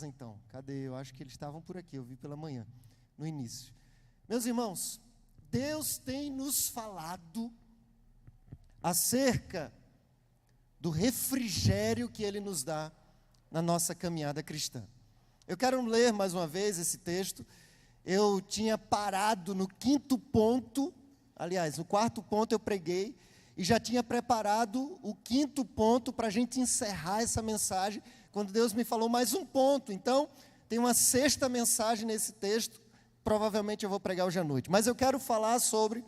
Então, cadê? Eu acho que eles estavam por aqui, eu vi pela manhã, no início. Meus irmãos, Deus tem nos falado acerca do refrigério que Ele nos dá na nossa caminhada cristã. Eu quero ler mais uma vez esse texto. Eu tinha parado no 5º ponto, aliás, no 4º ponto eu preguei, e já tinha preparado o 5º ponto para a gente encerrar essa mensagem, quando Deus me falou mais um ponto. Então, tem uma 6ª mensagem nesse texto, provavelmente eu vou pregar hoje à noite. Mas eu quero falar sobre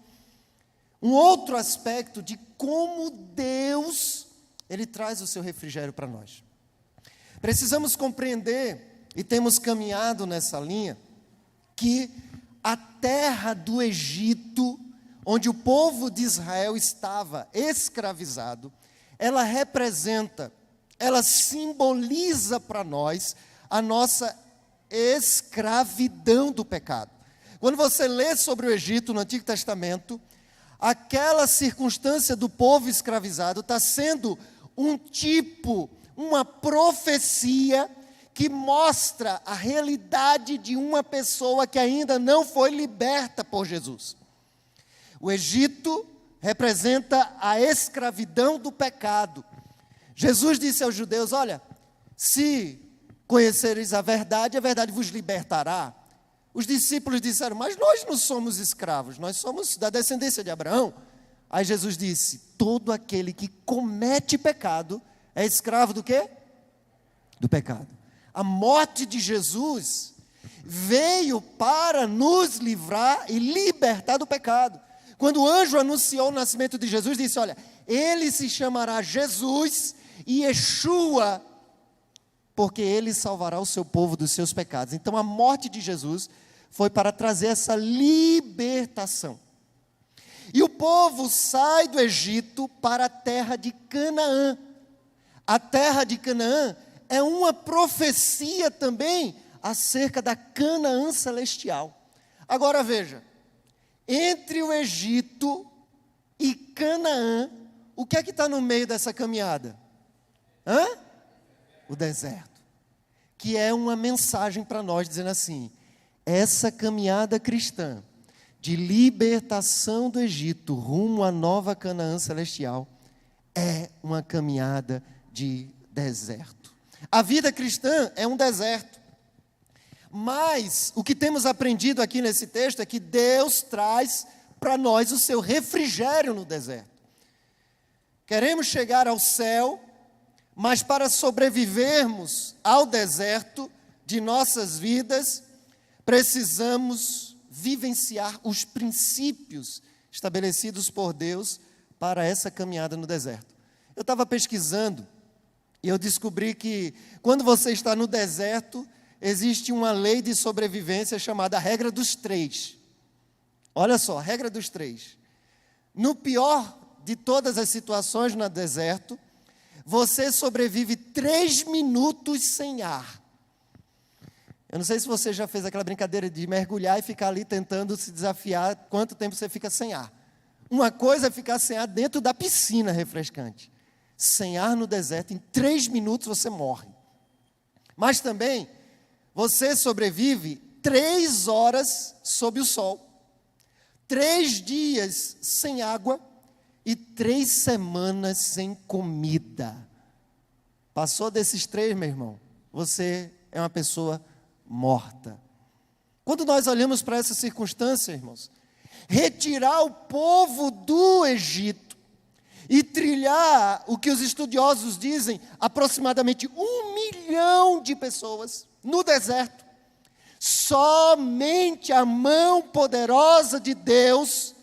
um outro aspecto de como Deus, Ele traz o seu refrigério para nós. Precisamos compreender, e temos caminhado nessa linha, que a terra do Egito, onde o povo de Israel estava escravizado, ela representa, ela simboliza para nós a nossa escravidão do pecado. Quando você lê sobre o Egito no Antigo Testamento, aquela circunstância do povo escravizado está sendo um tipo, uma profecia que mostra a realidade de uma pessoa que ainda não foi liberta por Jesus. O Egito representa a escravidão do pecado. Jesus disse aos judeus: olha, se conhecereis a verdade vos libertará. Os discípulos disseram: mas nós não somos escravos, nós somos da descendência de Abraão. Aí Jesus disse: todo aquele que comete pecado é escravo do quê? Do pecado. A morte de Jesus veio para nos livrar e libertar do pecado. Quando o anjo anunciou o nascimento de Jesus, disse: olha, ele se chamará Jesus e Yeshua, porque ele salvará o seu povo dos seus pecados. Então a morte de Jesus foi para trazer essa libertação. E o povo sai do Egito para a terra de Canaã. A terra de Canaã é uma profecia também acerca da Canaã celestial. Agora veja, entre o Egito e Canaã, o que é que está no meio dessa caminhada? O deserto. Que é uma mensagem para nós, dizendo assim: essa caminhada cristã de libertação do Egito rumo à nova Canaã celestial é uma caminhada de deserto. A vida cristã é um deserto. Mas o que temos aprendido aqui nesse texto é que Deus traz para nós o seu refrigério no deserto. Queremos chegar ao céu, mas para sobrevivermos ao deserto de nossas vidas, precisamos vivenciar os princípios estabelecidos por Deus para essa caminhada no deserto. Eu estava pesquisando e eu descobri que quando você está no deserto, existe uma lei de sobrevivência chamada regra dos 3. Olha só, regra dos 3. No pior de todas as situações no deserto, você sobrevive 3 minutos sem ar. Eu não sei se você já fez aquela brincadeira de mergulhar e ficar ali tentando se desafiar quanto tempo você fica sem ar. Uma coisa é ficar sem ar dentro da piscina refrescante. Sem ar no deserto, em 3 minutos você morre. Mas também, você sobrevive 3 horas sob o sol, 3 dias sem água e 3 semanas sem comida. Passou desses 3, meu irmão, você é uma pessoa morta. Quando nós olhamos para essa circunstância, irmãos, retirar o povo do Egito e trilhar o que os estudiosos dizem, aproximadamente 1 milhão de pessoas no deserto, somente a mão poderosa de Deus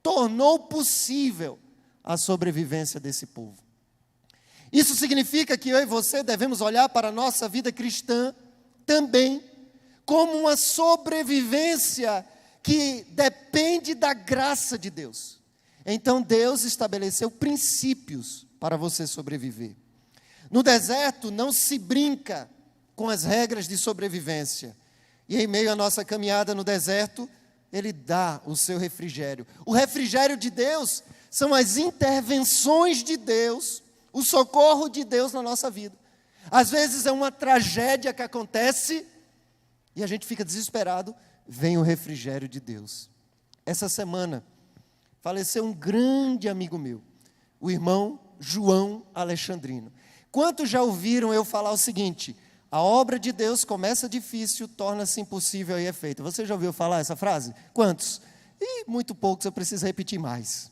tornou possível a sobrevivência desse povo. Isso significa que eu e você devemos olhar para a nossa vida cristã também como uma sobrevivência que depende da graça de Deus. Então Deus estabeleceu princípios para você sobreviver. No deserto não se brinca com as regras de sobrevivência. E em meio à nossa caminhada no deserto, Ele dá o seu refrigério. O refrigério de Deus são as intervenções de Deus, o socorro de Deus na nossa vida. Às vezes é uma tragédia que acontece e a gente fica desesperado, vem o refrigério de Deus. Essa semana faleceu um grande amigo meu, o irmão João Alexandrino. Quantos já ouviram eu falar o seguinte: a obra de Deus começa difícil, torna-se impossível e é feita? Você já ouviu falar essa frase? Quantos? E muito poucos, eu preciso repetir mais.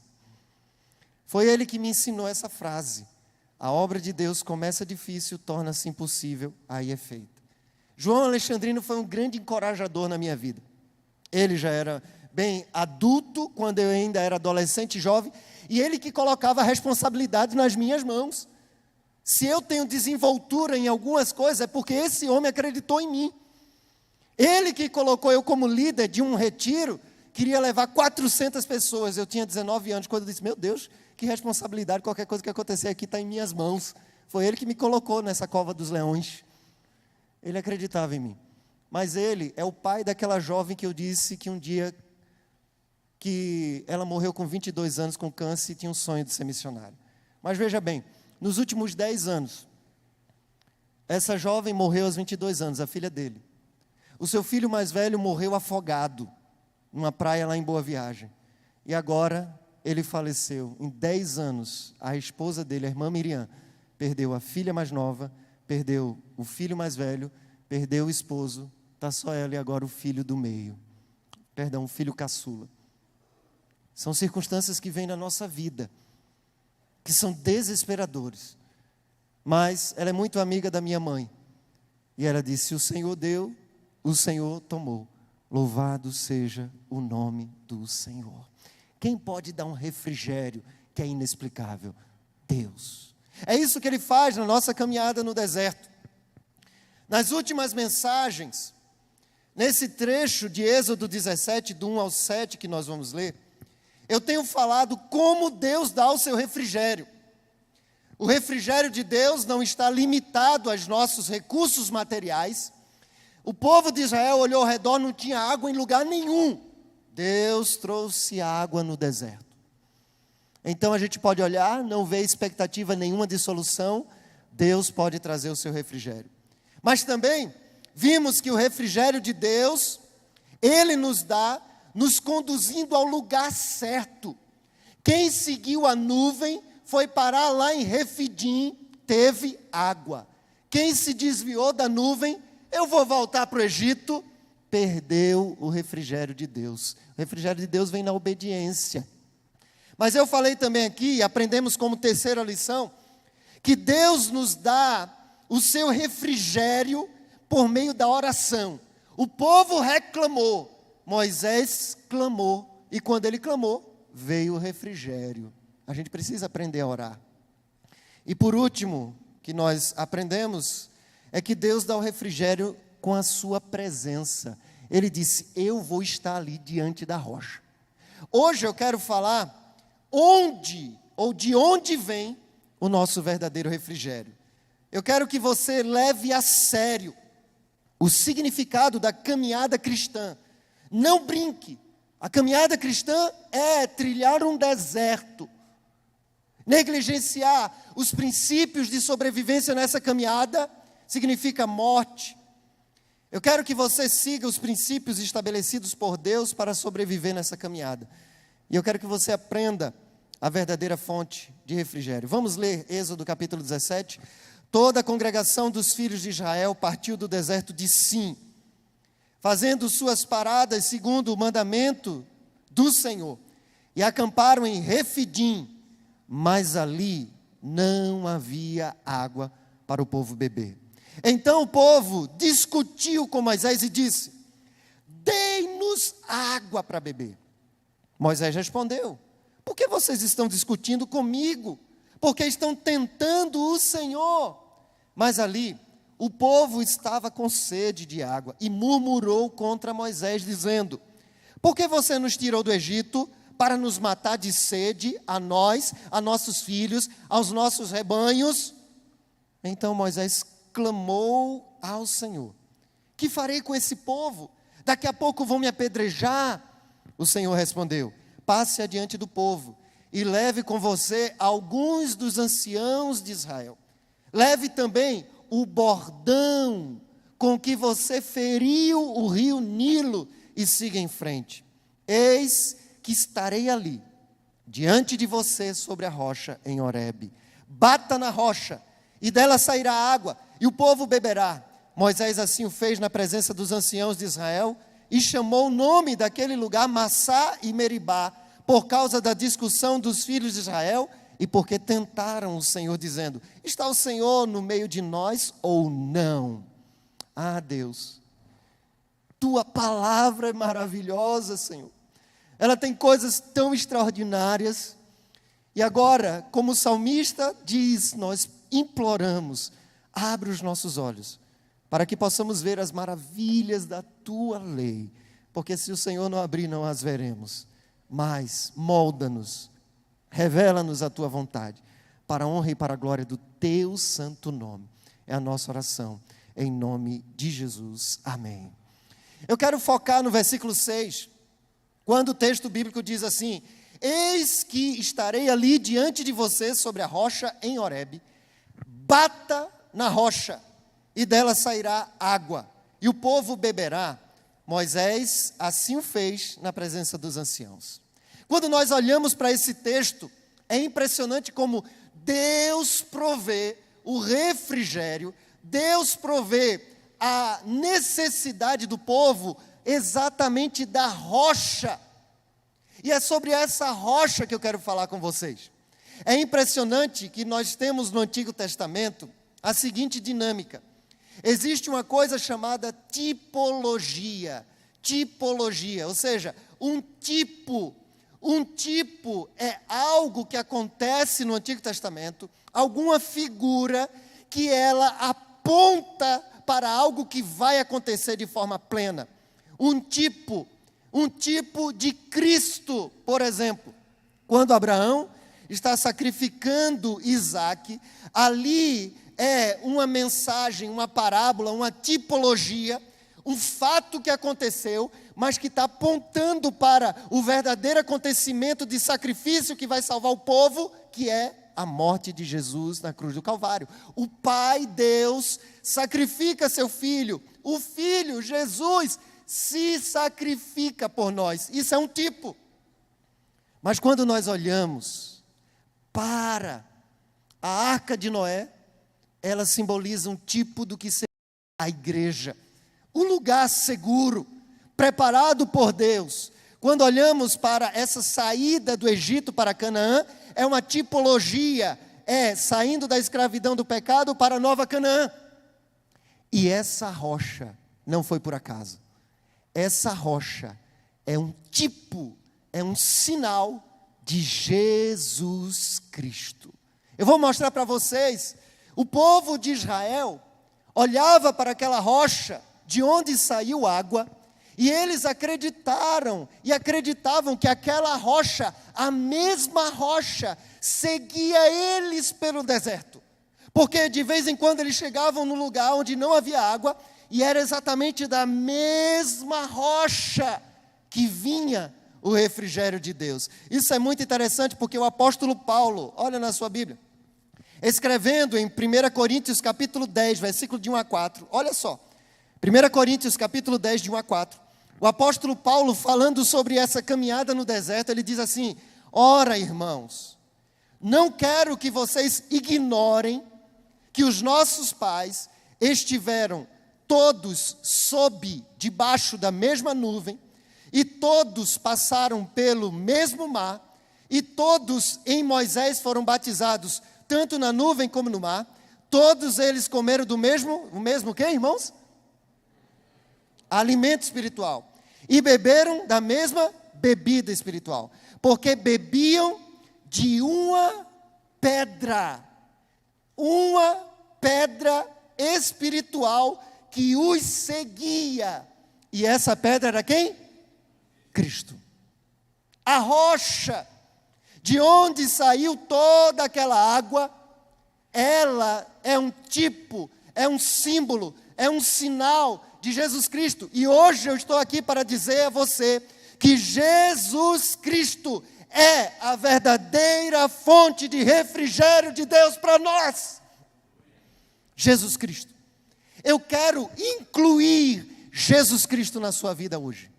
Foi ele que me ensinou essa frase. A obra de Deus começa difícil, torna-se impossível, aí é feita. João Alexandrino foi um grande encorajador na minha vida. Ele já era bem adulto, quando eu ainda era adolescente e jovem, e ele que colocava a responsabilidade nas minhas mãos. Se eu tenho desenvoltura em algumas coisas, é porque esse homem acreditou em mim. Ele que colocou eu como líder de um retiro, queria levar 400 pessoas. Eu tinha 19 anos, quando eu disse: meu Deus, que responsabilidade, qualquer coisa que acontecer aqui está em minhas mãos. Foi ele que me colocou nessa cova dos leões. Ele acreditava em mim. Mas ele é o pai daquela jovem que eu disse que um dia, que ela morreu com 22 anos com câncer e tinha um sonho de ser missionária. Mas veja bem, nos últimos 10 anos, essa jovem morreu aos 22 anos, a filha dele. O seu filho mais velho morreu afogado, numa praia lá em Boa Viagem. E agora ele faleceu. Em 10 anos, a esposa dele, a irmã Miriam, perdeu a filha mais nova, perdeu o filho mais velho, perdeu o esposo, está só ela e agora o filho do meio. Perdão, o filho caçula. São circunstâncias que vêm na nossa vida, que são desesperadores. Mas ela é muito amiga da minha mãe. E ela disse: o Senhor deu, o Senhor tomou. Louvado seja o nome do Senhor. Quem pode dar um refrigério que é inexplicável? Deus. É isso que Ele faz na nossa caminhada no deserto. Nas últimas mensagens, nesse trecho de Êxodo 17, do 1 ao 7, que nós vamos ler, eu tenho falado como Deus dá o seu refrigério. O refrigério de Deus não está limitado aos nossos recursos materiais. O povo de Israel olhou ao redor, não tinha água em lugar nenhum. Deus trouxe água no deserto. Então a gente pode olhar, não ver expectativa nenhuma de solução, Deus pode trazer o seu refrigério. Mas também vimos que o refrigério de Deus, Ele nos dá, nos conduzindo ao lugar certo. Quem seguiu a nuvem foi parar lá em Refidim, teve água. Quem se desviou da nuvem, eu vou voltar para o Egito, perdeu o refrigério de Deus. O refrigério de Deus vem na obediência. Mas eu falei também aqui, aprendemos como terceira lição, que Deus nos dá o seu refrigério por meio da oração. O povo reclamou, Moisés clamou, e quando ele clamou, veio o refrigério. A gente precisa aprender a orar. E por último, que nós aprendemos, é que Deus dá o refrigério com a sua presença. Ele disse: eu vou estar ali diante da rocha. Hoje eu quero falar onde, ou de onde vem o nosso verdadeiro refrigério. Eu quero que você leve a sério o significado da caminhada cristã. Não brinque. A caminhada cristã é trilhar um deserto. Negligenciar os princípios de sobrevivência nessa caminhada significa morte. Eu quero que você siga os princípios estabelecidos por Deus para sobreviver nessa caminhada. E eu quero que você aprenda a verdadeira fonte de refrigério. Vamos ler Êxodo capítulo 17. Toda a congregação dos filhos de Israel partiu do deserto de Sim, fazendo suas paradas segundo o mandamento do Senhor, e acamparam em Refidim, mas ali não havia água para o povo beber. Então o povo discutiu com Moisés e disse: dei-nos água para beber. Moisés respondeu: por que vocês estão discutindo comigo? Porque estão tentando o Senhor. Mas ali o povo estava com sede de água e murmurou contra Moisés, dizendo: por que você nos tirou do Egito para nos matar de sede, a nós, a nossos filhos, aos nossos rebanhos? Então Moisés clamou ao Senhor: que farei com esse povo? Daqui a pouco vão me apedrejar. O Senhor respondeu: passe adiante do povo e leve com você alguns dos anciãos de Israel. Leve também o bordão com que você feriu o rio Nilo e siga em frente. Eis que estarei ali, diante de você sobre a rocha em Horebe. Bata na rocha, e dela sairá água, e o povo beberá. Moisés assim o fez na presença dos anciãos de Israel, e chamou o nome daquele lugar Massá e Meribá, por causa da discussão dos filhos de Israel, e porque tentaram o Senhor, dizendo: está o Senhor no meio de nós ou não? Ah, Deus, tua palavra é maravilhosa, Senhor. Ela tem coisas tão extraordinárias. E agora, como o salmista diz, nós imploramos: abre os nossos olhos, para que possamos ver as maravilhas da tua lei. Porque se o Senhor não abrir, não as veremos. Mas molda-nos, revela-nos a tua vontade, para a honra e para a glória do teu santo nome. É a nossa oração, em nome de Jesus. Amém. Eu quero focar no versículo 6, quando o texto bíblico diz assim: eis que estarei ali diante de você sobre a rocha em Horebe, bata na rocha, e dela sairá água, e o povo beberá. Moisés assim o fez na presença dos anciãos. Quando nós olhamos para esse texto, é impressionante como Deus provê o refrigério, Deus provê a necessidade do povo exatamente da rocha. E é sobre essa rocha que eu quero falar com vocês. É impressionante que nós temos no Antigo Testamento a seguinte dinâmica. Existe uma coisa chamada tipologia. Tipologia, ou seja, um tipo é algo que acontece no Antigo Testamento, alguma figura que ela aponta para algo que vai acontecer de forma plena. Um tipo de Cristo, por exemplo. Quando Abraão está sacrificando Isaque, ali é uma mensagem, uma parábola, uma tipologia, um fato que aconteceu, mas que está apontando para o verdadeiro acontecimento de sacrifício que vai salvar o povo, que é a morte de Jesus na cruz do Calvário. O Pai, Deus, sacrifica seu Filho. O Filho, Jesus, se sacrifica por nós. Isso é um tipo. Mas quando nós olhamos para a Arca de Noé, ela simboliza um tipo do que seria a igreja. Um lugar seguro, preparado por Deus. Quando olhamos para essa saída do Egito para Canaã, é uma tipologia, saindo da escravidão do pecado para a nova Canaã. E essa rocha não foi por acaso. Essa rocha é um tipo, é um sinal de Jesus Cristo. Eu vou mostrar para vocês. O povo de Israel olhava para aquela rocha de onde saiu água, e eles acreditaram e acreditavam que aquela rocha, a mesma rocha, seguia eles pelo deserto. Porque de vez em quando eles chegavam num lugar onde não havia água, e era exatamente da mesma rocha que vinha o refrigério de Deus. Isso é muito interessante porque o apóstolo Paulo, olha na sua Bíblia, escrevendo em 1 Coríntios capítulo 10, versículo de 1 a 4, olha só, 1 Coríntios capítulo 10, de 1 a 4, o apóstolo Paulo falando sobre essa caminhada no deserto, ele diz assim: ora, irmãos, não quero que vocês ignorem que os nossos pais estiveram todos debaixo da mesma nuvem, e todos passaram pelo mesmo mar, e todos em Moisés foram batizados, tanto na nuvem como no mar. Todos eles comeram o mesmo quê, irmãos? Alimento espiritual. E beberam da mesma bebida espiritual, porque bebiam de uma pedra espiritual que os seguia. E essa pedra era quem? Cristo. A rocha de onde saiu toda aquela água, ela é um tipo, é um símbolo, é um sinal de Jesus Cristo. E hoje eu estou aqui para dizer a você que Jesus Cristo é a verdadeira fonte de refrigério de Deus para nós. Jesus Cristo. Eu quero incluir Jesus Cristo na sua vida hoje.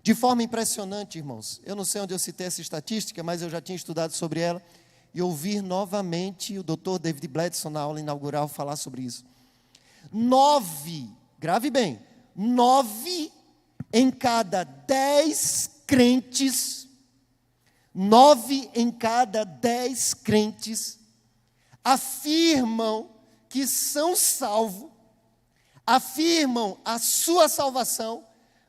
De forma impressionante, irmãos. Eu não sei onde eu citei essa estatística, mas eu já tinha estudado sobre ela. E ouvir novamente o Dr. David Bledson, na aula inaugural, falar sobre isso. 9, grave bem, 9 em cada 10 crentes, 9 em cada 10 crentes afirmam que são salvos, afirmam a sua salvação,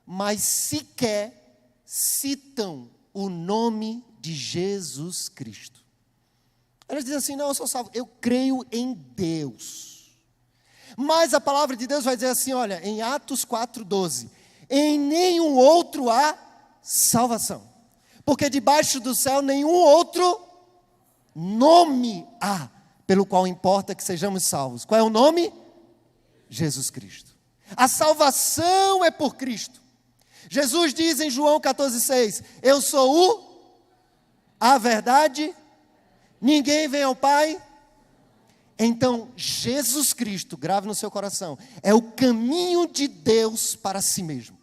mas sequer citam o nome de Jesus Cristo. Eles dizem assim, não, eu sou salvo, eu creio em Deus. Mas a palavra de Deus vai dizer assim, olha, em Atos 4:12, em nenhum outro há salvação, porque debaixo do céu nenhum outro nome há, pelo qual importa que sejamos salvos. Qual é o nome? Jesus Cristo. A salvação é por Cristo. Jesus diz em João 14:6, eu sou a verdade, ninguém vem ao Pai. Então, Jesus Cristo, grave no seu coração, é o caminho de Deus para si mesmo.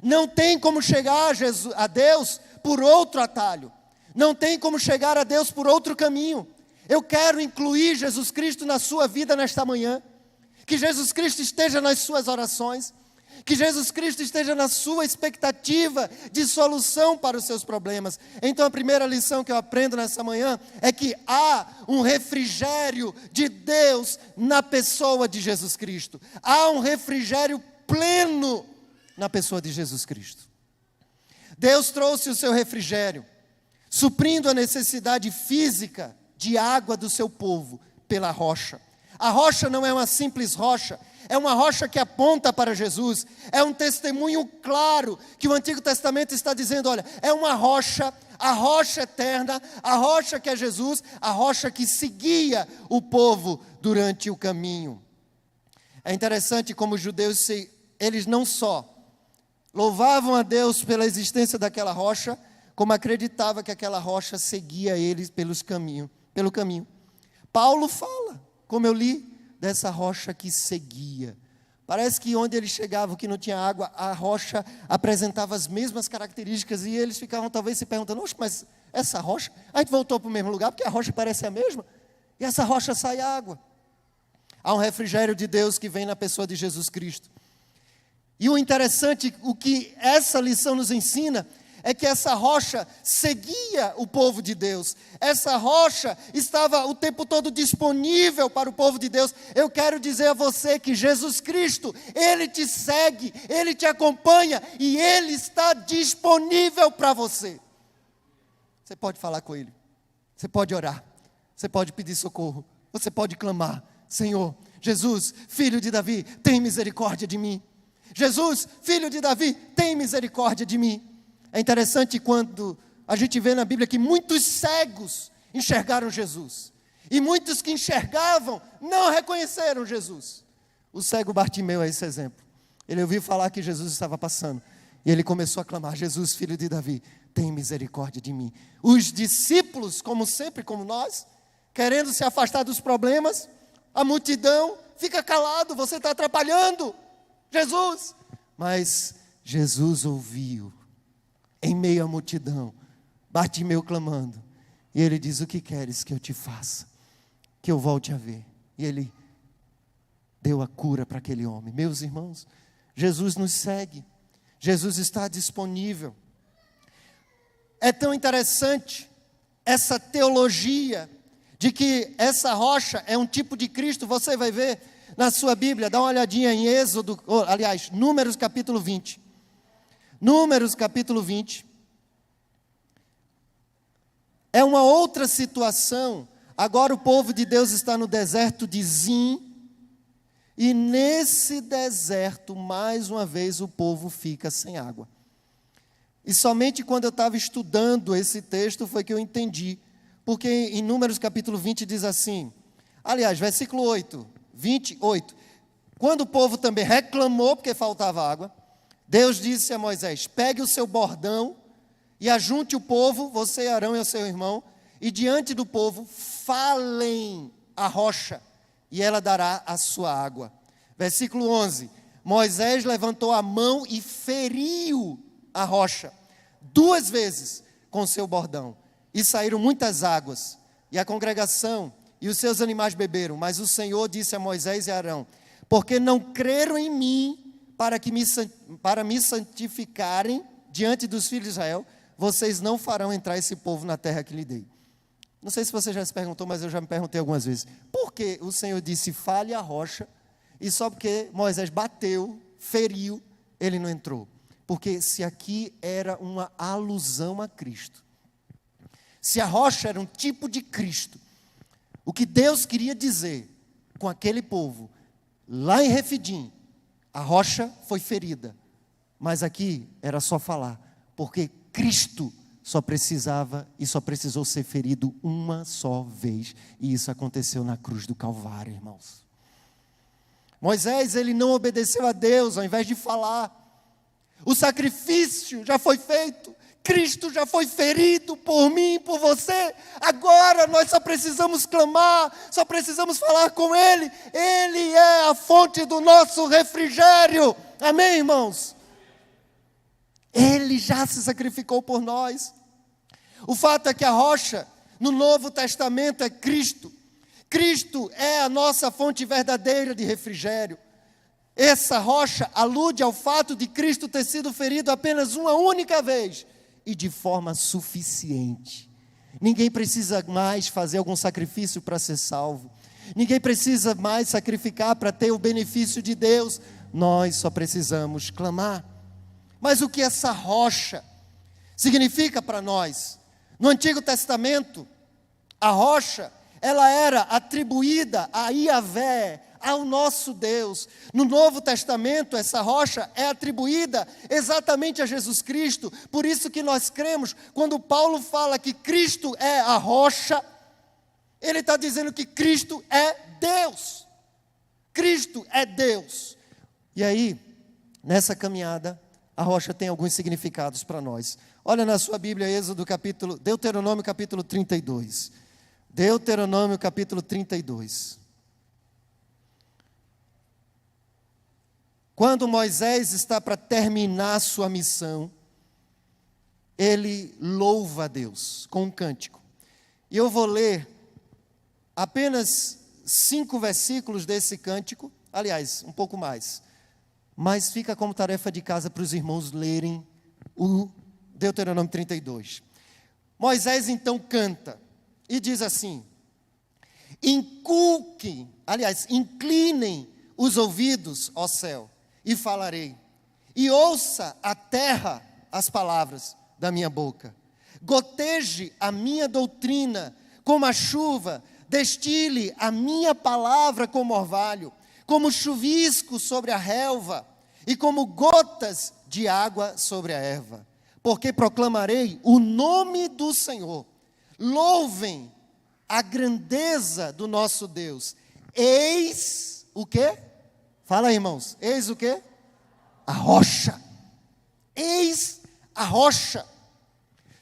Não tem como chegar a Deus por outro atalho. Não tem como chegar a Deus por outro caminho. Eu quero incluir Jesus Cristo na sua vida nesta manhã. Que Jesus Cristo esteja nas suas orações. Que Jesus Cristo esteja na sua expectativa de solução para os seus problemas. Então a primeira lição que eu aprendo nessa manhã é que há um refrigério de Deus na pessoa de Jesus Cristo. Há um refrigério pleno na pessoa de Jesus Cristo. Deus trouxe o seu refrigério, suprindo a necessidade física de água do seu povo pela rocha. A rocha não é uma simples rocha, é uma rocha que aponta para Jesus, é um testemunho claro que o Antigo Testamento está dizendo, olha, é uma rocha, a rocha eterna, a rocha que é Jesus, a rocha que seguia o povo durante o caminho. É interessante como os judeus, eles não só louvavam a Deus pela existência daquela rocha, como acreditavam que aquela rocha seguia eles pelo caminho. Paulo fala, como eu li, dessa rocha que seguia. Parece que onde eles chegavam, que não tinha água, a rocha apresentava as mesmas características e eles ficavam talvez se perguntando, mas essa rocha, a gente voltou para o mesmo lugar porque a rocha parece a mesma, e essa rocha sai água. Há um refrigério de Deus que vem na pessoa de Jesus Cristo. E o interessante, o que essa lição nos ensina, é que essa rocha seguia o povo de Deus. Essa rocha estava o tempo todo disponível para o povo de Deus. Eu quero dizer a você que Jesus Cristo, Ele te segue, Ele te acompanha e Ele está disponível para você. Você pode falar com Ele, você pode orar, você pode pedir socorro, você pode clamar, Senhor, Jesus, Filho de Davi, tem misericórdia de mim. Jesus, Filho de Davi, tem misericórdia de mim. É interessante quando a gente vê na Bíblia que muitos cegos enxergaram Jesus. E muitos que enxergavam não reconheceram Jesus. O cego Bartimeu é esse exemplo. Ele ouviu falar que Jesus estava passando. E ele começou a clamar, Jesus, Filho de Davi, tem misericórdia de mim. Os discípulos, como sempre, como nós, querendo se afastar dos problemas, a multidão fica calado, você está atrapalhando Jesus. Mas Jesus ouviu. Em meio à multidão, Bartimeu clamando, e ele diz, o que queres que eu te faça? Que eu volte a ver. E ele deu a cura para aquele homem. Meus irmãos, Jesus nos segue, Jesus está disponível. É tão interessante essa teologia de que essa rocha é um tipo de Cristo. Você vai ver na sua Bíblia, dá uma olhadinha em Números capítulo 20. Números capítulo 20, é uma outra situação. Agora o povo de Deus está no deserto de Zim, e nesse deserto, mais uma vez, o povo fica sem água. E somente quando eu estava estudando esse texto foi que eu entendi, porque em Números capítulo 20 diz assim, versículo 28, quando o povo também reclamou porque faltava água, Deus disse a Moisés, pegue o seu bordão e ajunte o povo, você, Arão e o seu irmão, e diante do povo falem a rocha e ela dará a sua água. Versículo 11, Moisés levantou a mão e feriu a rocha 2 vezes com seu bordão, e saíram muitas águas, e a congregação e os seus animais beberam. Mas o Senhor disse a Moisés e a Arão: porque não creram em mim para me santificarem diante dos filhos de Israel, vocês não farão entrar esse povo na terra que lhe dei. Não sei se você já se perguntou, mas eu já me perguntei algumas vezes. Por que o Senhor disse, fale a rocha, e só porque Moisés bateu, feriu, ele não entrou? Porque se aqui era uma alusão a Cristo, se a rocha era um tipo de Cristo, o que Deus queria dizer com aquele povo, lá em Refidim, a rocha foi ferida, mas aqui era só falar, porque Cristo só precisava e só precisou ser ferido uma só vez, e isso aconteceu na cruz do Calvário, irmãos. Moisés, ele não obedeceu a Deus, ao invés de falar, o sacrifício já foi feito, Cristo já foi ferido por mim, por você, agora nós só precisamos clamar, só precisamos falar com Ele, Ele é a fonte do nosso refrigério, amém, irmãos? Ele já se sacrificou por nós. O fato é que a rocha no Novo Testamento é Cristo. Cristo é a nossa fonte verdadeira de refrigério. Essa rocha alude ao fato de Cristo ter sido ferido apenas uma única vez e de forma suficiente. Ninguém precisa mais fazer algum sacrifício para ser salvo. Ninguém precisa mais sacrificar para ter o benefício de Deus. Nós só precisamos clamar. Mas o que essa rocha significa para nós? No Antigo Testamento, a rocha, ela era atribuída a Iavé, ao nosso Deus. No Novo Testamento, essa rocha é atribuída exatamente a Jesus Cristo. Por isso que nós cremos, quando Paulo fala que Cristo é a rocha, ele está dizendo que Cristo é Deus. Cristo é Deus. E aí, nessa caminhada, a rocha tem alguns significados para nós. Olha na sua Bíblia, Deuteronômio capítulo 32. Deuteronômio capítulo 32. Quando Moisés está para terminar sua missão, ele louva a Deus com um cântico. E eu vou ler apenas 5 versículos desse cântico, aliás, um pouco mais. Mas fica como tarefa de casa para os irmãos lerem o Deuteronômio 32. Moisés então canta e diz assim: inclinem os ouvidos, ó céu, e falarei, e ouça a terra as palavras da minha boca. Goteje a minha doutrina como a chuva, destile a minha palavra como orvalho, como chuvisco sobre a relva, e como gotas de água sobre a erva. Porque proclamarei o nome do Senhor. Louvem a grandeza do nosso Deus. Eis o quê? Fala aí, irmãos. Eis o quê? A rocha. Eis a rocha.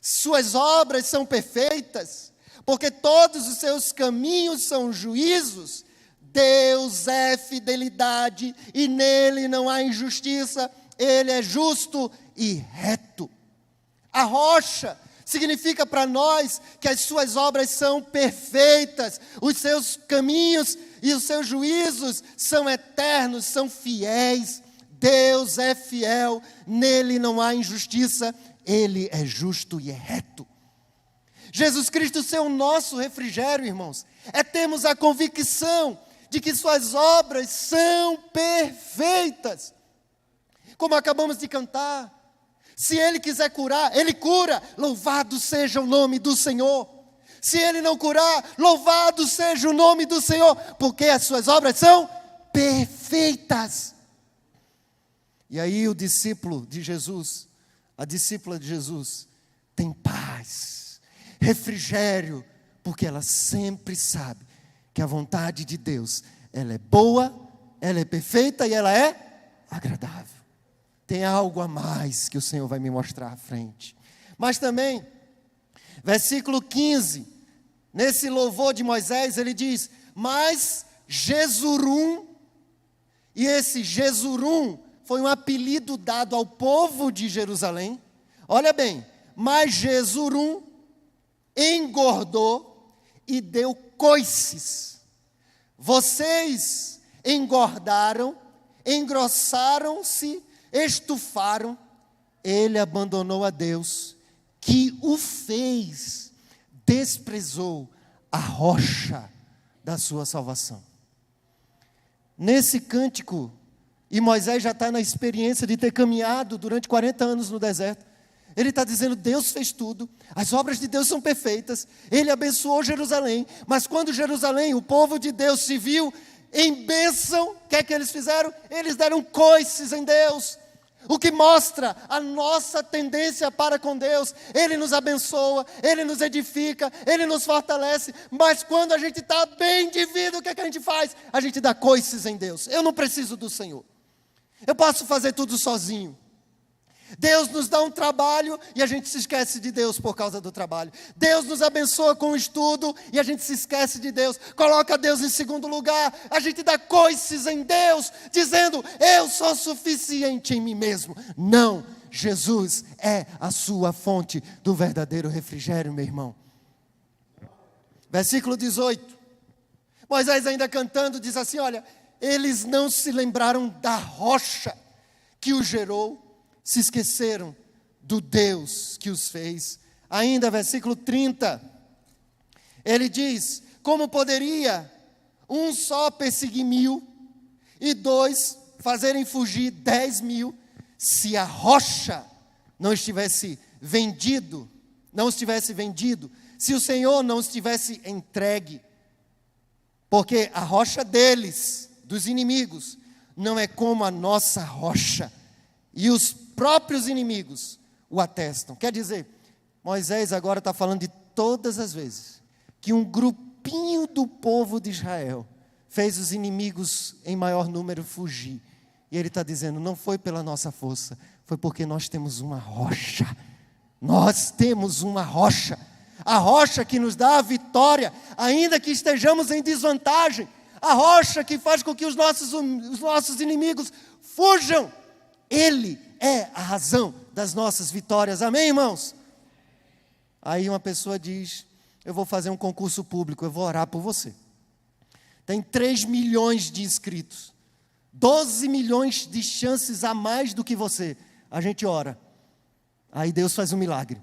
Suas obras são perfeitas, porque todos os seus caminhos são juízos. Deus é fidelidade e nele não há injustiça. Ele é justo e reto. A rocha significa para nós que as suas obras são perfeitas, os seus caminhos e os seus juízos são eternos, são fiéis. Deus é fiel, nele não há injustiça, ele é justo e é reto. Jesus Cristo ser o nosso refrigério, irmãos, é termos a convicção de que suas obras são perfeitas. Como acabamos de cantar, se Ele quiser curar, Ele cura, louvado seja o nome do Senhor. Se Ele não curar, louvado seja o nome do Senhor, porque as suas obras são perfeitas. E aí o discípulo de Jesus, a discípula de Jesus, tem paz, refrigério, porque ela sempre sabe que a vontade de Deus, ela é boa, ela é perfeita e ela é agradável. Tem algo a mais que o Senhor vai me mostrar à frente. Mas também, versículo 15, nesse louvor de Moisés, ele diz: mas Jesurum, e esse Jesurum foi um apelido dado ao povo de Jerusalém. Olha bem, mas Jesurum engordou e deu coices. Vocês engordaram, engrossaram-se, estufaram. Ele abandonou a Deus, que o fez, desprezou a rocha da sua salvação. Nesse cântico, e Moisés já está na experiência de ter caminhado durante 40 anos no deserto, ele está dizendo, Deus fez tudo, as obras de Deus são perfeitas, Ele abençoou Jerusalém, mas quando Jerusalém, o povo de Deus se viu em bênção, o que é que eles fizeram? Eles deram coices em Deus, o que mostra a nossa tendência para com Deus. Ele nos abençoa, Ele nos edifica, Ele nos fortalece, mas quando a gente está bem de vida, o que é que a gente faz? A gente dá coices em Deus. Eu não preciso do Senhor, eu posso fazer tudo sozinho. Deus nos dá um trabalho e a gente se esquece de Deus por causa do trabalho. Deus nos abençoa com o estudo e a gente se esquece de Deus. Coloca Deus em segundo lugar. A gente dá coices em Deus, dizendo, eu sou suficiente em mim mesmo. Não, Jesus é a sua fonte do verdadeiro refrigério, meu irmão. Versículo 18. Moisés ainda cantando diz assim, olha, eles não se lembraram da rocha que os gerou, se esqueceram do Deus que os fez. Ainda, versículo 30, ele diz, como poderia um só perseguir 1000 e 2 fazerem fugir 10.000, se a rocha não estivesse vendido, se o Senhor não estivesse entregue, porque a rocha deles, dos inimigos, não é como a nossa rocha, e os próprios inimigos o atestam. Quer dizer, Moisés agora está falando de todas as vezes que um grupinho do povo de Israel fez os inimigos em maior número fugir. E ele está dizendo, não foi pela nossa força, foi porque nós temos uma rocha. Nós temos uma rocha. A rocha que nos dá a vitória, ainda que estejamos em desvantagem. A rocha que faz com que os nossos inimigos fujam. Ele é a razão das nossas vitórias. Amém, irmãos? Aí uma pessoa diz, eu vou fazer um concurso público, eu vou orar por você. Tem 3 milhões de inscritos, 12 milhões de chances a mais do que você. A gente ora. Aí Deus faz um milagre.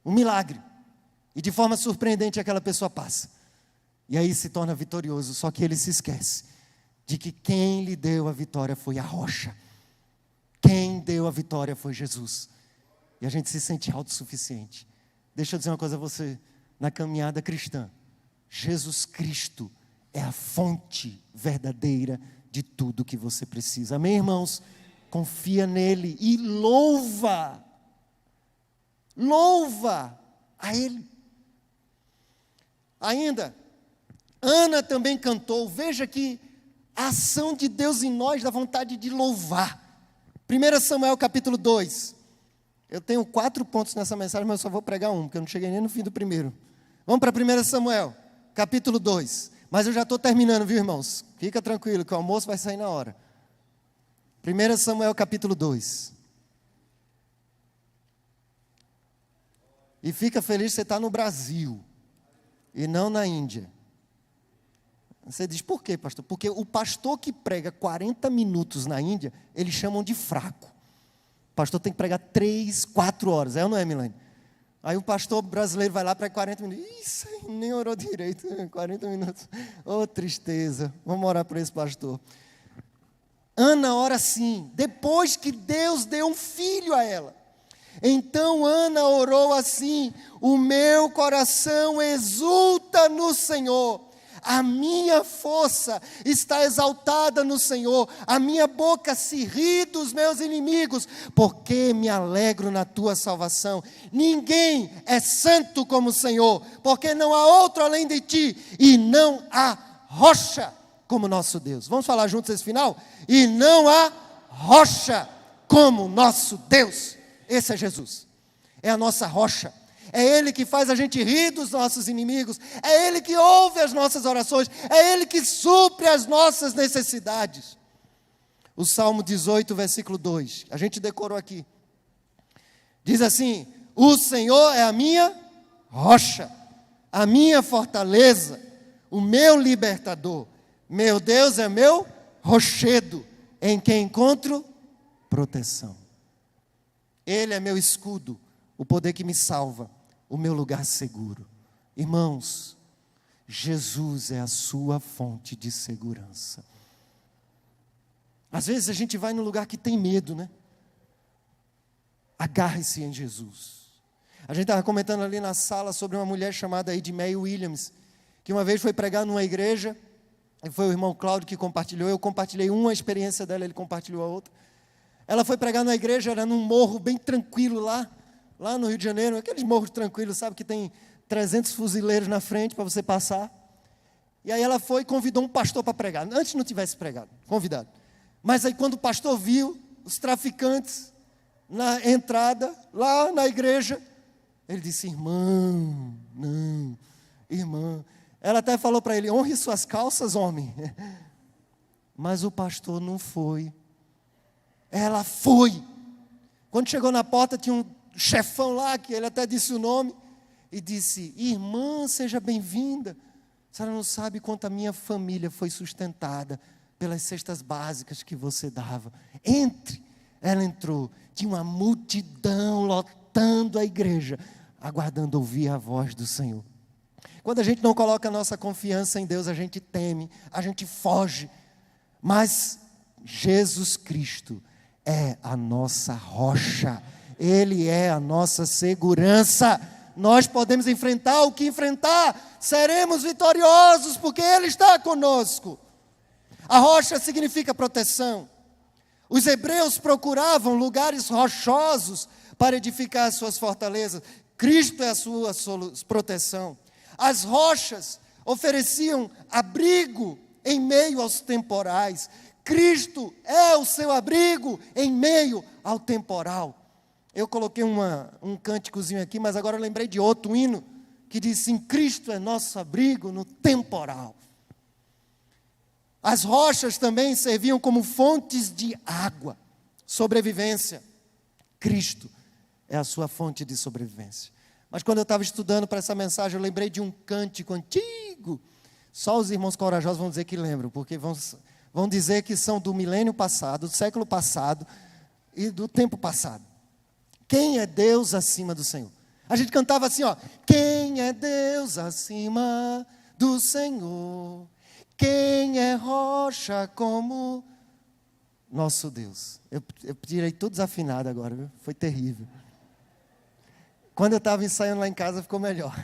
Um milagre. E de forma surpreendente aquela pessoa passa. E aí se torna vitorioso. Só que ele se esquece de que quem lhe deu a vitória foi a rocha. Quem deu a vitória foi Jesus. E a gente se sente autossuficiente. Deixa eu dizer uma coisa a você. Na caminhada cristã, Jesus Cristo é a fonte verdadeira de tudo que você precisa. Amém, irmãos? Confia nele e louva. Louva a ele. Ainda, Ana também cantou. Veja que a ação de Deus em nós dá vontade de louvar. 1 Samuel capítulo 2. Eu tenho 4 pontos nessa mensagem, mas eu só vou pregar um, porque eu não cheguei nem no fim do primeiro. Vamos para 1 Samuel, capítulo 2. Mas eu já estou terminando, viu, irmãos? Fica tranquilo, que o almoço vai sair na hora. 1 Samuel capítulo 2. E fica feliz que você está no Brasil, e não na Índia. Você diz, por quê, pastor? Porque o pastor que prega 40 minutos na Índia, eles chamam de fraco. O pastor tem que pregar 3, 4 horas, é ou não é, Milene? Aí o pastor brasileiro vai lá para 40 minutos. Isso aí, nem orou direito, 40 minutos. Oh, tristeza. Vamos orar para esse pastor. Ana ora assim, depois que Deus deu um filho a ela. Então Ana orou assim, o meu coração exulta no Senhor. A minha força está exaltada no Senhor, a minha boca se ri dos meus inimigos, porque me alegro na tua salvação. Ninguém é santo como o Senhor, porque não há outro além de ti, e não há rocha como nosso Deus. Vamos falar juntos esse final? E não há rocha como nosso Deus. Esse é Jesus, é a nossa rocha. É Ele que faz a gente rir dos nossos inimigos. É Ele que ouve as nossas orações. É Ele que supre as nossas necessidades. O Salmo 18, versículo 2. A gente decorou aqui. Diz assim: o Senhor é a minha rocha, a minha fortaleza, o meu libertador. Meu Deus é meu rochedo, em quem encontro proteção. Ele é meu escudo, o poder que me salva, o meu lugar seguro. Irmãos, Jesus é a sua fonte de segurança. Às vezes a gente vai num lugar que tem medo, né? Agarre-se em Jesus. A gente estava comentando ali na sala sobre uma mulher chamada Edmeia Williams, que uma vez foi pregar numa igreja, e foi o irmão Cláudio que compartilhou. Eu compartilhei uma experiência dela, ele compartilhou a outra. Ela foi pregar na igreja, era num morro bem tranquilo lá no Rio de Janeiro, aqueles morros tranquilos, sabe, que tem 300 fuzileiros na frente para você passar. E aí ela foi e convidou um pastor para pregar. Antes não tivesse pregado, convidado. Mas aí quando o pastor viu os traficantes na entrada, lá na igreja, ele disse: irmã. Ela até falou para ele: honre suas calças, homem. Mas o pastor não foi. Ela foi. Quando chegou na porta, tinha um chefão lá, que ele até disse o nome, e disse: irmã, seja bem-vinda. A senhora não sabe quanto a minha família foi sustentada pelas cestas básicas que você dava. Entre. Ela entrou. Tinha uma multidão lotando a igreja, aguardando ouvir a voz do Senhor. Quando a gente não coloca a nossa confiança em Deus, a gente teme, a gente foge. Mas Jesus Cristo é a nossa rocha. Ele é a nossa segurança. Nós podemos enfrentar o que enfrentar. Seremos vitoriosos porque Ele está conosco. A rocha significa proteção. Os hebreus procuravam lugares rochosos para edificar as suas fortalezas. Cristo é a sua proteção. As rochas ofereciam abrigo em meio aos temporais. Cristo é o seu abrigo em meio ao temporal. Eu coloquei um cânticozinho aqui, mas agora eu lembrei de outro hino que diz assim: Cristo é nosso abrigo no temporal. As rochas também serviam como fontes de água, sobrevivência. Cristo é a sua fonte de sobrevivência. Mas quando eu estava estudando para essa mensagem, eu lembrei de um cântico antigo. Só os irmãos corajosos vão dizer que lembram, porque vão dizer que são do milênio passado, do século passado e do tempo passado. Quem é Deus acima do Senhor? A gente cantava assim, ó: quem é Deus acima do Senhor? Quem é rocha como nosso Deus? Eu tirei tudo desafinado agora, viu? Foi terrível. Quando eu estava ensaiando lá em casa, ficou melhor.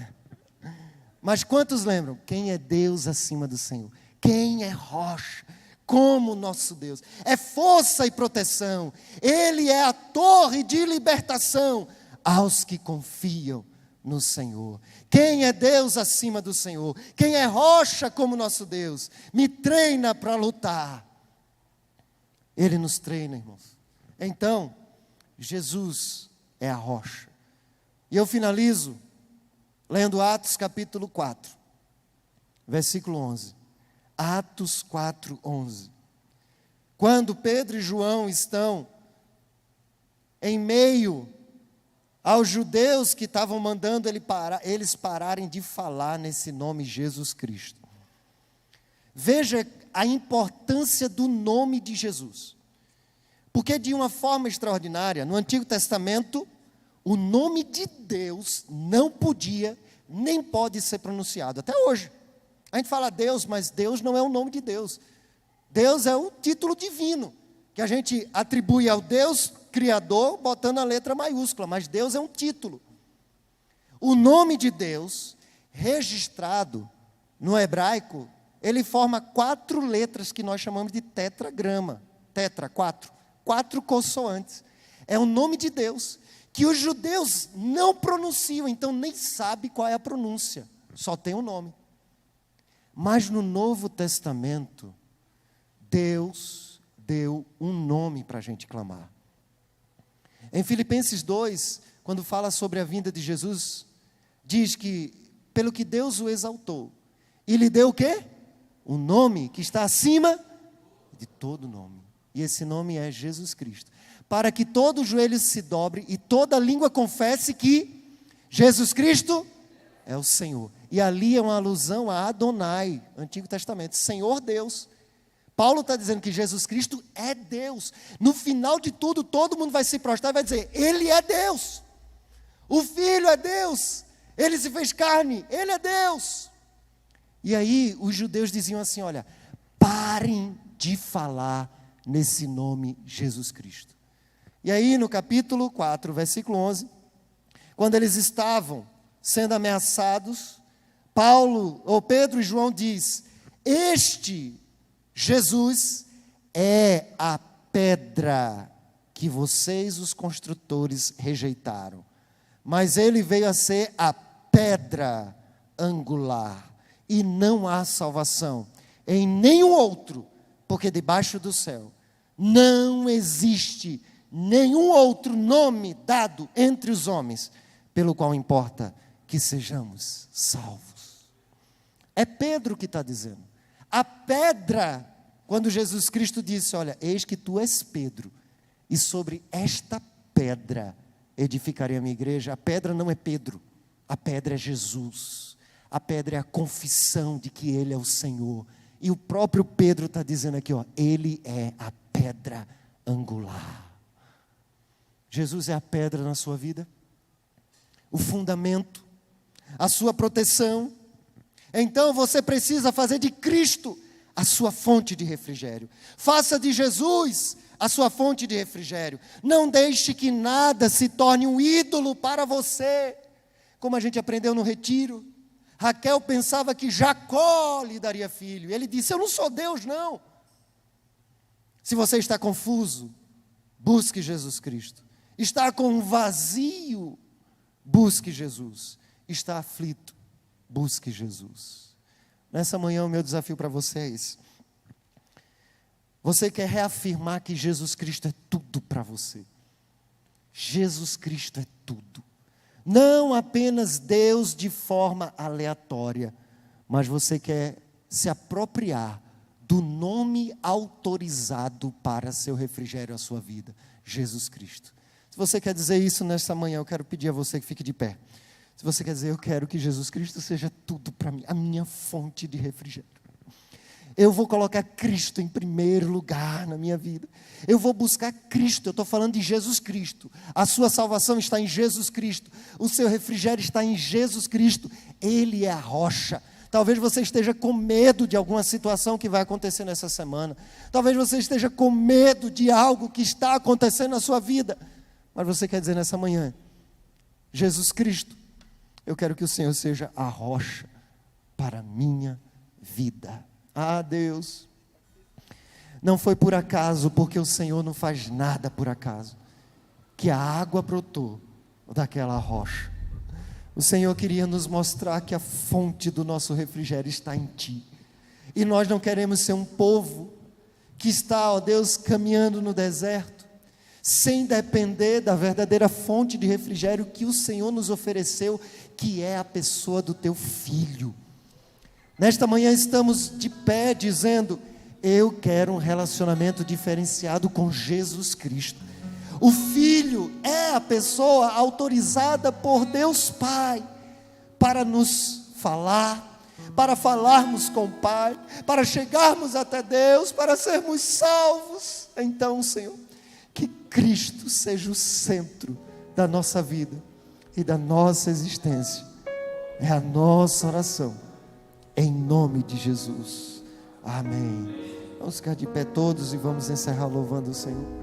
Mas quantos lembram? Quem é Deus acima do Senhor? Quem é rocha como nosso Deus? É força e proteção. Ele é a torre de libertação aos que confiam no Senhor. Quem é Deus acima do Senhor? Quem é rocha como nosso Deus? Me treina para lutar. Ele nos treina, irmãos. Então, Jesus é a rocha. E eu finalizo lendo Atos capítulo 4, versículo 11. Atos 4, 11. Quando Pedro e João estão em meio aos judeus que estavam mandando eles pararem de falar nesse nome Jesus Cristo. Veja a importância do nome de Jesus. Porque de uma forma extraordinária, no Antigo Testamento, o nome de Deus não podia, nem pode ser pronunciado. Até hoje. A gente fala Deus, mas Deus não é o nome de Deus. Deus é um título divino, que a gente atribui ao Deus Criador, botando a letra maiúscula, mas Deus é um título. O nome de Deus, registrado no hebraico, ele forma 4 letras que nós chamamos de tetragrama. Tetra, 4. 4 consoantes. É o nome de Deus, que os judeus não pronunciam, então nem sabe qual é a pronúncia, só tem o nome. Mas no Novo Testamento, Deus deu um nome para a gente clamar. Em Filipenses 2, quando fala sobre a vinda de Jesus, diz que, pelo que Deus o exaltou, e lhe deu o quê? O nome que está acima de todo nome. E esse nome é Jesus Cristo. Para que todo joelho se dobre e toda língua confesse que Jesus Cristo é o Senhor. E ali é uma alusão a Adonai, Antigo Testamento, Senhor Deus. Paulo está dizendo que Jesus Cristo é Deus. No final de tudo, todo mundo vai se prostrar e vai dizer, Ele é Deus. O Filho é Deus. Ele se fez carne, Ele é Deus. E aí os judeus diziam assim, olha, parem de falar nesse nome Jesus Cristo. E aí no capítulo 4, versículo 11, quando eles estavam sendo ameaçados, Pedro e João diz, este Jesus é a pedra que vocês, os construtores, rejeitaram. Mas ele veio a ser a pedra angular. E não há salvação em nenhum outro, porque debaixo do céu não existe nenhum outro nome dado entre os homens, pelo qual importa que sejamos salvos. É Pedro que está dizendo. A pedra, quando Jesus Cristo disse, olha, eis que tu és Pedro, e sobre esta pedra edificarei a minha igreja. A pedra não é Pedro, a pedra é Jesus. A pedra é a confissão de que Ele é o Senhor. E o próprio Pedro está dizendo aqui, ó, Ele é a pedra angular. Jesus é a pedra na sua vida, o fundamento, a sua proteção. Então você precisa fazer de Cristo a sua fonte de refrigério. Faça de Jesus a sua fonte de refrigério. Não deixe que nada se torne um ídolo para você. Como a gente aprendeu no retiro, Raquel pensava que Jacó lhe daria filho. Ele disse, eu não sou Deus, não. Se você está confuso, busque Jesus Cristo. Está com um vazio, busque Jesus. Está aflito, busque Jesus. Nessa manhã o meu desafio para você é esse. Você quer reafirmar que Jesus Cristo é tudo para você. Jesus Cristo é tudo. Não apenas Deus de forma aleatória, mas você quer se apropriar do nome autorizado para seu refrigério, a sua vida, Jesus Cristo. Se você quer dizer isso nesta manhã, eu quero pedir a você que fique de pé. Se você quer dizer, eu quero que Jesus Cristo seja tudo para mim, a minha fonte de refrigério. Eu vou colocar Cristo em primeiro lugar na minha vida. Eu vou buscar Cristo, eu estou falando de Jesus Cristo. A sua salvação está em Jesus Cristo. O seu refrigério está em Jesus Cristo. Ele é a rocha. Talvez você esteja com medo de alguma situação que vai acontecer nessa semana. Talvez você esteja com medo de algo que está acontecendo na sua vida. Mas você quer dizer nessa manhã, Jesus Cristo, eu quero que o Senhor seja a rocha para a minha vida. Ah, Deus, não foi por acaso, porque o Senhor não faz nada por acaso, que a água brotou daquela rocha. O Senhor queria nos mostrar que a fonte do nosso refrigério está em Ti. E nós não queremos ser um povo que está, ó Deus, caminhando no deserto, sem depender da verdadeira fonte de refrigério que o Senhor nos ofereceu, que é a pessoa do Teu Filho. Nesta manhã estamos de pé dizendo, eu quero um relacionamento diferenciado com Jesus Cristo. O Filho é a pessoa autorizada por Deus Pai para nos falar, para falarmos com o Pai, para chegarmos até Deus, para sermos salvos. Então, Senhor, que Cristo seja o centro da nossa vida e da nossa existência. É a nossa oração. Em nome de Jesus. Amém. Vamos ficar de pé todos e vamos encerrar louvando o Senhor.